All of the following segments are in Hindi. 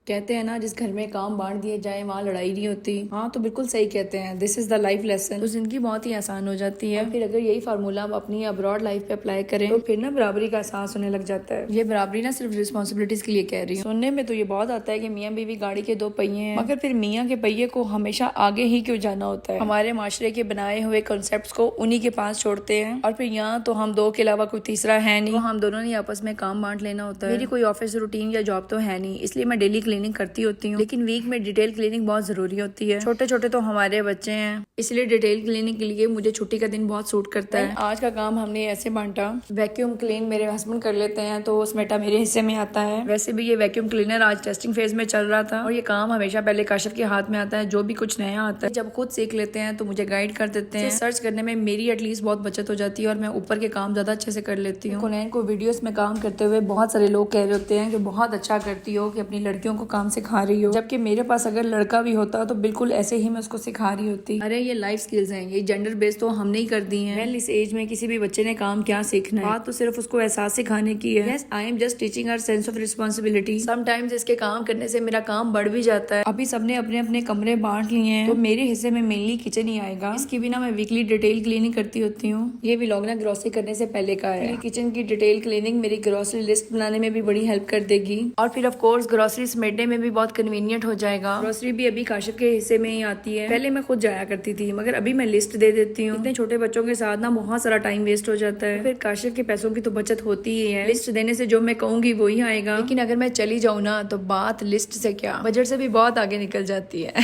कहते हैं ना, जिस घर में काम बांट दिए जाए वहाँ लड़ाई नहीं होती। हाँ, तो बिल्कुल सही कहते हैं। This is the life lesson. तो जिंदगी बहुत ही आसान हो जाती है। और फिर अगर यही फार्मूला आप अपनी अब्रॉड लाइफ पे अप्लाई करें तो फिर ना बराबरी का एहसास होने लग जाता है। ये बराबरी ना सिर्फ रिस्पॉन्सिबिलिटीज के लिए कह रही हूँ। सुनने में तो ये बहुत आता है कि मियाँ बीवी गाड़ी के दो पहिए हैं, मगर फिर मियाँ के पहिए को हमेशा आगे ही क्यों जाना होता है। हमारे माशरे के बनाए हुए कॉन्सेप्ट को उन्हीं के पास छोड़ते हैं और फिर यहाँ तो हम दो के अलावा कोई तीसरा है नहीं। तो हम दोनों ने आपस में काम बांट लेना होता है। मेरी कोई ऑफिस रूटीन या जॉब तो है नहीं, इसलिए मैं डेली क्लीनिंग करती होती हूँ, लेकिन वीक में डिटेल क्लीनिंग बहुत जरूरी होती है। छोटे छोटे तो हमारे बच्चे हैं, इसलिए डिटेल क्लीनिंग के लिए मुझे छुट्टी का दिन बहुत सूट करता है। आज का काम हमने ऐसे बांटा, वैक्यूम क्लीन मेरे हस्बैंड कर लेते हैं तो स्मेटा मेरे हिस्से में आता है। वैसे भी ये वैक्यूम क्लीनर आज टेस्टिंग फेज में चल रहा था और ये काम हमेशा पहले काशिफ के हाथ में आता है। जो भी कुछ नया आता है जब खुद सीख लेते हैं तो मुझे गाइड कर देते हैं। सर्च करने में मेरी एटलीस्ट बहुत बचत हो जाती है और मैं ऊपर के काम ज्यादा अच्छे से कर लेती हूँ। कुनैन को वीडियोस में काम करते हुए बहुत सारे लोग कह रहे होते हैं कि बहुत अच्छा करती हो, कि अपनी लड़कियों को काम सिखा रही हो, जबकि मेरे पास अगर लड़का भी होता तो बिल्कुल ऐसे ही मैं उसको सिखा रही होती। अरे ये लाइफ स्किल्स हैं, ये जेंडर बेस्ड तो हमने ही कर दी हैं। वेल, इस एज में किसी भी बच्चे ने काम क्या सीखना है, बात तो सिर्फ उसको एहसास सिखाने की है। Yes, I am just teaching her sense of responsibility. Sometimes इसके काम करने से मेरा काम बढ़ भी जाता है। अभी सबने अपने अपने कमरे बांट लिए हैं तो मेरे हिस्से में मेनली किचन ही आएगा। इसकी भी ना मैं वीकली डिटेल क्लीनिंग करती होती हूँ। ये व्लॉग ना ग्रोसरी करने से पहले का है। किचन की डिटेल क्लीनिंग मेरी ग्रोसरी लिस्ट बनाने में भी बड़ी हेल्प कर देगी और फिर ऑफ कोर्स ग्रोसरी समेटने में भी बहुत कन्वीनियंट हो जाएगा। ग्रोसरी भी अभी काशिफ के हिस्से में ही आती है। पहले मैं खुद जाया करती थी, मगर अभी मैं लिस्ट दे देती हूँ। इतने छोटे बच्चों के साथ ना बहुत सारा टाइम वेस्ट हो जाता है। फिर काशिफ के पैसों की तो बचत होती ही है। लिस्ट देने से जो मैं कहूंगी वो ही आएगा, लेकिन अगर मैं चली जाऊँ ना तो बात लिस्ट से क्या बजट से भी बहुत आगे निकल जाती है।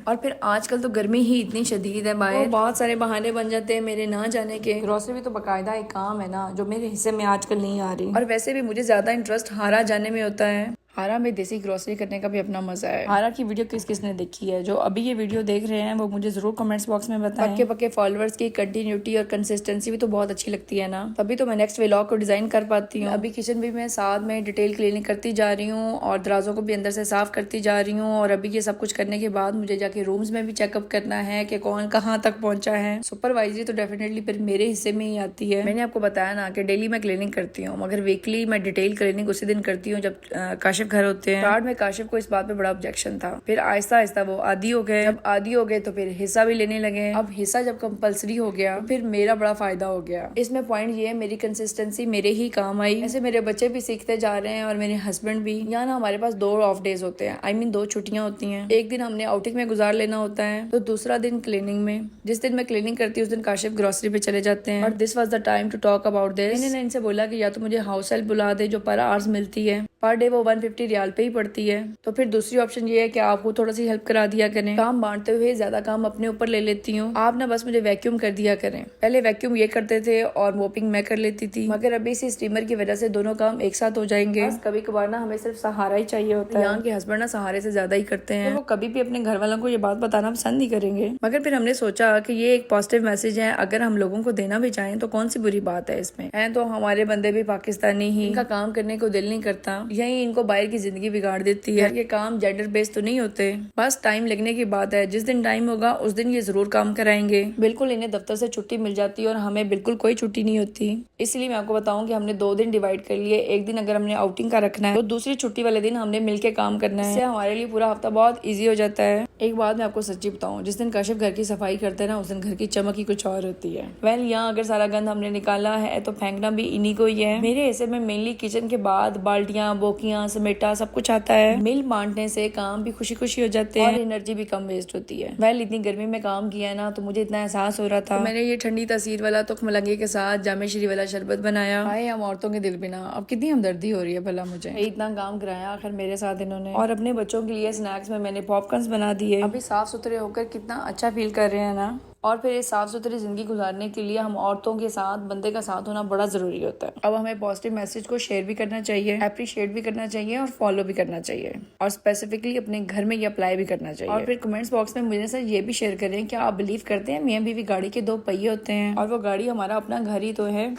और फिर आजकल तो गर्मी ही इतनी शदीद है बाहर, बहुत सारे बहाने बन जाते हैं मेरे ना जाने के। ग्रोसरी भी तो बाकायदा एक काम है ना, जो मेरे हिस्से में आजकल नहीं आ रही। और वैसे भी मुझे ज्यादा इंटरेस्ट हारा जाने में होता है। हारा में देसी ग्रोसरी करने का भी अपना मजा है। हारा की वीडियो किस किसने देखी है? जो अभी ये वीडियो देख रहे हैं वो मुझे जरूर कमेंट्स बॉक्स में बताएं। पक्के पक्के फॉलोअर्स की कंटिन्यूटी और कंसिस्टेंसी भी तो बहुत अच्छी लगती है ना, तभी तो मैं नेक्स्ट व्लॉग को डिजाइन कर पाती हूँ। अभी किचन भी मैं साथ में डिटेल क्लीनिंग करती जा रही हूँ और दराजों को भी अंदर से साफ करती जा रही हूँ। और अभी ये सब कुछ करने के बाद मुझे जाके रूम्स में भी चेकअप करना है कि कौन कहाँ तक पहुंचा है। सुपरवाइजरी तो डेफिनेटली फिर मेरे हिस्से में ही आती है। मैंने आपको बताया ना कि डेली मैं क्लीनिंग करती हूँ, मगर वीकली मैं डिटेल क्लीनिंग उसी दिन करती हूँ जब काशिफ घर होते हैं। में काशिफ को इस बात पे बड़ा ऑब्जेक्शन था, फिर आहिस्ता आहिस्ता वो आदी हो गए। जब आदी हो गए तो फिर हिस्सा भी लेने लगे। अब हिस्सा जब कंपलसरी हो गया तो फिर मेरा बड़ा फायदा हो गया। इसमें पॉइंट ये है, मेरी कंसिस्टेंसी मेरे ही काम आई। ऐसे मेरे बच्चे भी सीखते जा रहे हैं और मेरे हस्बैंड भी। यहाँ ना हमारे पास 2 ऑफ डेज होते हैं, आई मीन 2 छुट्टियां होती हैं। एक दिन हमने आउटिंग में गुजार लेना होता है तो दूसरा दिन क्लीनिंग में। जिस दिन मैं क्लीनिंग करती हूँ उस दिन काशिफ ग्रोसरी पे चले जाते हैं। और this was the time to talk about this. मैंने इनसे बोला कि या तो मुझे हाउस हेल्प बुला दे जो पर आवर्स मिलती है, पर डे वो 150 रियाल पे ही पड़ती है। तो फिर दूसरी ऑप्शन ये है कि आपको थोड़ा सी हेल्प करा दिया करें। काम बांटते हुए ज्यादा काम अपने ऊपर ले लेती हूँ, आप ना बस मुझे वैक्यूम कर दिया करें। पहले वैक्यूम ये करते थे और मोपिंग मैं कर लेती थी, मगर अभी इसी स्टीमर की वजह से दोनों काम एक साथ हो जाएंगे। कभी कभार ना हमें सिर्फ सहारा ही चाहिए होता है। यहाँ के हस्बैंड ना सहारे से ज्यादा ही करते हैं, तो वो कभी भी अपने घर वालों को ये बात बताना पसंद नहीं करेंगे। मगर फिर हमने सोचा कि ये एक पॉजिटिव मैसेज है, अगर हम लोगों को देना भी चाहें तो कौन सी बुरी बात है इसमें। है तो हमारे बंदे भी पाकिस्तानी ही, इनका काम करने को दिल नहीं करता, यही इनको बाहर की जिंदगी बिगाड़ देती है। ये काम जेंडर बेस्ड तो नहीं होते, बस टाइम लगने की बात है। जिस दिन टाइम होगा उस दिन ये जरूर काम कराएंगे। बिल्कुल इन्हें दफ्तर से छुट्टी मिल जाती है और हमें बिल्कुल कोई छुट्टी नहीं होती। इसलिए मैं आपको बताऊं कि हमने 2 दिन डिवाइड कर लिए। एक दिन अगर हमने आउटिंग का रखना है तो दूसरी छुट्टी वाले दिन हमने मिलकर काम करना है। इससे हमारे लिए पूरा हफ्ता बहुत ईजी हो जाता है। एक बात मैं आपको सच्ची बताऊं, जिस दिन काशिफ घर की सफाई करते हैं ना उस दिन घर की चमक ही कुछ और होती है। वेल, यहाँ अगर सारा गंद हमने निकाला है तो फेंकना भी इन्हीं को ही है। मेरे हिस्से में मेनली किचन के बाद बाल्टियां, बोकियां, समेटा सब कुछ आता है। मिल बांटने से काम भी खुशी खुशी हो जाते हैं और एनर्जी भी कम वेस्ट होती है। वेल, इतनी गर्मी में काम किया है ना तो मुझे इतना एहसास हो रहा था, तो मैंने ये ठंडी तासीर वाला तुख मलंगे के साथ जामे श्री वाला शरबत बनाया। आए हम औरतों के दिल बिना, अब कितनी हमदर्दी हो रही है भला मुझे। इतना काम कराया आखिर मेरे साथ इन्होंने। और अपने बच्चों के लिए स्नैक्स में मैंने पॉपकॉर्न्स बना दिए। अभी साफ सुथरे होकर कितना अच्छा फील कर रहे हैं ना। और फिर ये साफ सुथरी जिंदगी गुजारने के लिए हम औरतों के साथ बंदे का साथ होना बड़ा जरूरी होता है। अब हमें पॉजिटिव मैसेज को शेयर भी करना चाहिए, अप्रिशिएट भी करना चाहिए और फॉलो भी करना चाहिए, और स्पेसिफिकली अपने घर में ये अप्लाई भी करना चाहिए। और फिर कमेंट्स बॉक्स में मुझे साथ ये भी शेयर करें कि आप बिलीव करते हैं मियाँ बीवी गाड़ी के 2 पहिए होते हैं और वो गाड़ी हमारा अपना घर ही तो है।